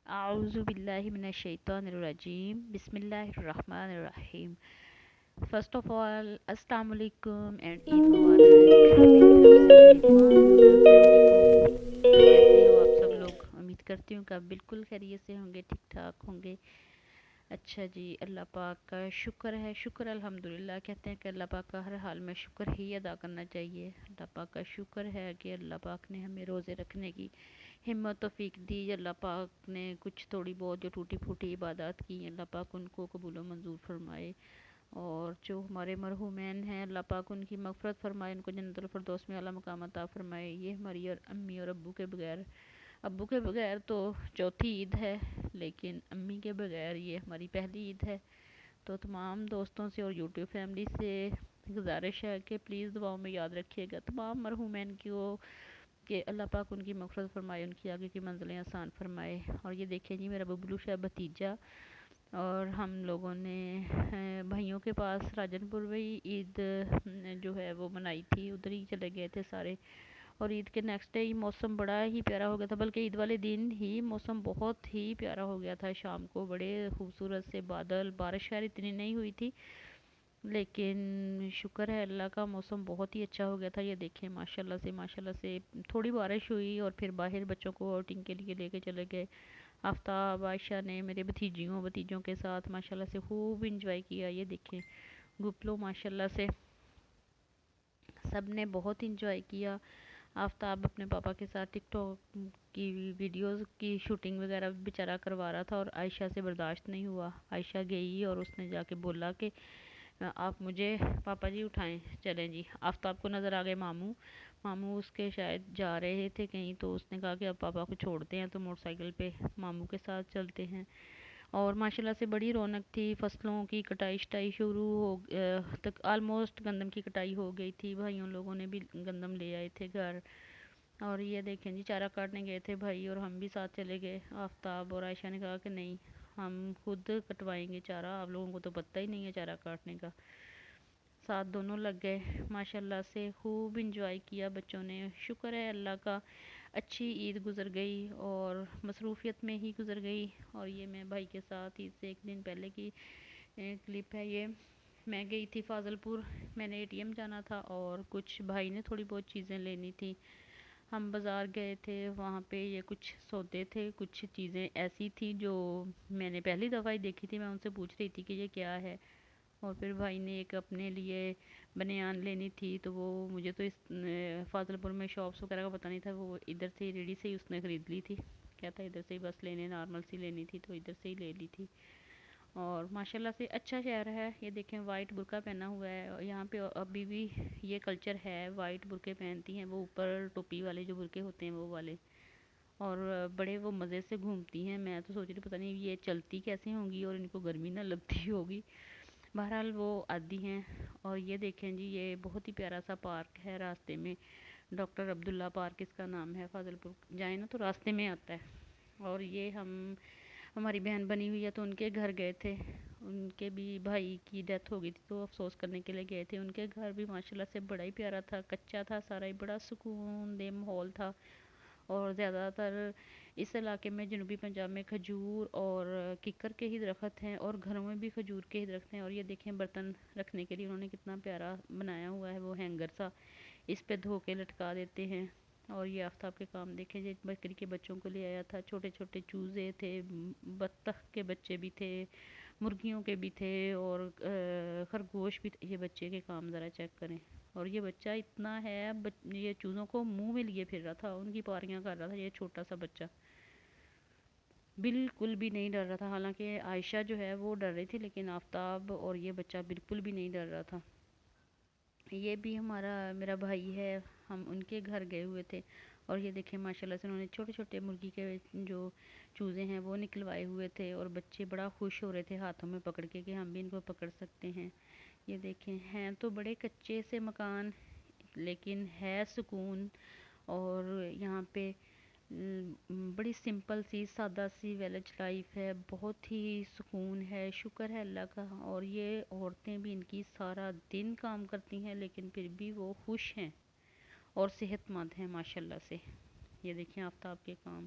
اعوذ باللہ من الشیطان الرجیم بسم اللہ الرحمن الرحیم. فرسٹ آف آل السلام علیکم اینڈ عید مبارک میری طرف سے میری تمام یوٹیوب فیملی کو. کیسے ہو آپ سب لوگ؟ امید کرتی ہوں کہ آپ بالکل خیریت سے ہوں گے، ٹھیک ٹھاک ہوں گے. اچھا جی، اللہ پاک کا شکر ہے. شکر الحمدللہ کہتے ہیں کہ اللہ پاک کا ہر حال میں شکر ہی ادا کرنا چاہیے. اللہ پاک کا شکر ہے کہ اللہ پاک نے ہمیں روزے رکھنے کی ہمت توفیق دی. اللہ پاک نے کچھ تھوڑی بہت جو ٹوٹی پھوٹی عبادات کی، اللہ پاک ان کو قبول و منظور فرمائے. اور جو ہمارے مرحومین ہیں اللہ پاک ان کی مغفرت فرمائے، ان کو جنت الفردوس میں اعلیٰ مقام عطا فرمائے. یہ ہماری اور امی اور ابو کے بغیر تو چوتھی عید ہے، لیکن امی کے بغیر یہ ہماری پہلی عید ہے. تو تمام دوستوں سے اور یوٹیوب فیملی سے گزارش ہے کہ پلیز دعاؤں میں یاد رکھیے گا تمام مرحومین کو، کہ اللہ پاک ان کی مغفرت فرمائے، ان کی آگے کی منزلیں آسان فرمائے. اور یہ دیکھیں جی، میرا ببلو شاہ بھتیجا اور ہم لوگوں نے بھائیوں کے پاس راجن پور میں عید جو ہے وہ منائی تھی، ادھر ہی چلے گئے تھے سارے. اور عید کے نیکسٹ ڈے ہی موسم بڑا ہی پیارا ہو گیا تھا، بلکہ عید والے دن ہی موسم بہت ہی پیارا ہو گیا تھا. شام کو بڑے خوبصورت سے بادل، بارش خیر اتنی نہیں ہوئی تھی، لیکن شکر ہے اللہ کا، موسم بہت ہی اچھا ہو گیا تھا. یہ دیکھیں ماشاءاللہ سے تھوڑی بارش ہوئی اور پھر باہر بچوں کو آؤٹنگ کے لیے لے کے چلے گئے. آفتاب عائشہ نے میرے بھتیجوں کے ساتھ ماشاءاللہ سے خوب انجوائے کیا. یہ دیکھیں گپلو ماشاءاللہ سے سب نے بہت انجوائے کیا. آفتاب اپنے پاپا کے ساتھ ٹک ٹاک کی ویڈیوز کی شوٹنگ وغیرہ بیچارہ کروا رہا تھا، اور عائشہ سے برداشت نہیں ہوا. عائشہ گئی اور اس نے جا کے بولا کہ آپ مجھے پاپا جی اٹھائیں. چلیں جی، آفتاب کو نظر آ گئے ماموں اس کے شاید جا رہے تھے کہیں، تو اس نے کہا کہ اب پاپا کو چھوڑتے ہیں تو موٹر سائیکل پہ ماموں کے ساتھ چلتے ہیں. اور ماشاءاللہ سے بڑی رونق تھی. فصلوں کی کٹائی شٹائی شروع ہو تک آلموسٹ گندم کی کٹائی ہو گئی تھی. بھائیوں لوگوں نے بھی گندم لے آئے تھے گھر. اور یہ دیکھیں جی، چارہ کاٹنے گئے تھے بھائی اور ہم بھی ساتھ چلے گئے. آفتاب اور عائشہ نے کہا کہ نہیں، ہم خود کٹوائیں گے چارہ، آپ لوگوں کو تو پتہ ہی نہیں ہے چارہ کاٹنے کا. ساتھ دونوں لگ گئے. ماشاءاللہ سے خوب انجوائے کیا بچوں نے. شکر ہے اللہ کا، اچھی عید گزر گئی اور مصروفیت میں ہی گزر گئی. اور یہ میں بھائی کے ساتھ عید سے ایک دن پہلے کی کلپ ہے یہ. میں گئی تھی فاضل پور، میں نے ATM جانا تھا اور کچھ بھائی نے تھوڑی بہت چیزیں لینی تھی. ہم بازار گئے تھے، وہاں پہ یہ کچھ سودے تھے، کچھ چیزیں ایسی تھی جو میں نے پہلی دفعہ ہی دیکھی تھی. میں ان سے پوچھ رہی تھی کہ یہ کیا ہے. اور پھر بھائی نے ایک اپنے لیے بنیان لینی تھی، تو وہ مجھے تو اس فاضل پور میں شاپس وغیرہ کا پتہ نہیں تھا، وہ ادھر سے ریڈی سے ہی اس نے خرید لی تھی. کیا تھا ادھر سے ہی بس لینے، نارمل سی لینی تھی تو ادھر سے ہی لے لی تھی. اور ماشاءاللہ سے اچھا شہر ہے. یہ دیکھیں وائٹ برقع پہنا ہوا ہے یہاں پہ، ابھی بھی یہ کلچر ہے. وائٹ برقعے پہنتی ہیں وہ، اوپر ٹوپی والے جو برقعے ہوتے ہیں وہ والے. اور بڑے وہ مزے سے گھومتی ہیں. میں تو سوچ رہی پتہ نہیں یہ چلتی کیسے ہوں گی اور ان کو گرمی نہ لگتی ہوگی. بہرحال وہ آدھی ہیں. اور یہ دیکھیں جی، یہ بہت ہی پیارا سا پارک ہے راستے میں. ڈاکٹر عبداللہ پارک اس کا نام ہے. فاضل پور جائیں نا تو راستے میں آتا ہے. اور یہ ہماری بہن بنی ہوئی ہے تو ان کے گھر گئے تھے. ان کے بھی بھائی کی ڈیتھ ہو گئی تھی تو افسوس کرنے کے لیے گئے تھے. ان کے گھر بھی ماشاءاللہ سے بڑا ہی پیارا تھا، کچا تھا سارا ہی، بڑا سکون دہ ماحول تھا. اور زیادہ تر اس علاقے میں جنوبی پنجاب میں کھجور اور ککر کے ہی درخت ہیں، اور گھروں میں بھی کھجور کے ہی درخت ہیں. اور یہ دیکھیں برتن رکھنے کے لیے انہوں نے کتنا پیارا بنایا ہوا ہے، وہ ہینگر سا، اس پہ دھو کے لٹکا دیتے ہیں. اور یہ آفتاب کے کام دیکھیں جی، بکری کے بچوں کو لے آیا تھا. چھوٹے چھوٹے چوزے تھے، بطخ کے بچے بھی تھے، مرغیوں کے بھی تھے، اور خرگوش بھی تھے. یہ بچے کے کام ذرا چیک کریں. اور یہ بچہ اتنا ہے، یہ چوزوں کو منہ میں لیے پھر رہا تھا، ان کی پاریاں کر رہا تھا. یہ چھوٹا سا بچہ بالکل بھی نہیں ڈر رہا تھا. حالانکہ عائشہ جو ہے وہ ڈر رہی تھی، لیکن آفتاب اور یہ بچہ بالکل بھی نہیں ڈر رہا تھا. یہ بھی میرا بھائی ہے، ہم ان کے گھر گئے ہوئے تھے. اور یہ دیکھیں ماشاءاللہ سے انہوں نے چھوٹے چھوٹے مرغی کے جو چوزے ہیں وہ نکلوائے ہوئے تھے، اور بچے بڑا خوش ہو رہے تھے ہاتھوں میں پکڑ کے کہ ہم بھی ان کو پکڑ سکتے ہیں. یہ دیکھیں ہیں تو بڑے کچے سے مکان، لیکن ہے سکون. اور یہاں پہ بڑی سمپل سی سادہ سی ویلیج لائف ہے، بہت ہی سکون ہے. شکر ہے اللہ کا. اور یہ عورتیں بھی ان کی سارا دن کام کرتی ہیں، لیکن پھر بھی وہ خوش ہیں اور صحت مند ہیں ماشاءاللہ سے. یہ دیکھیں آفتاب کے کام.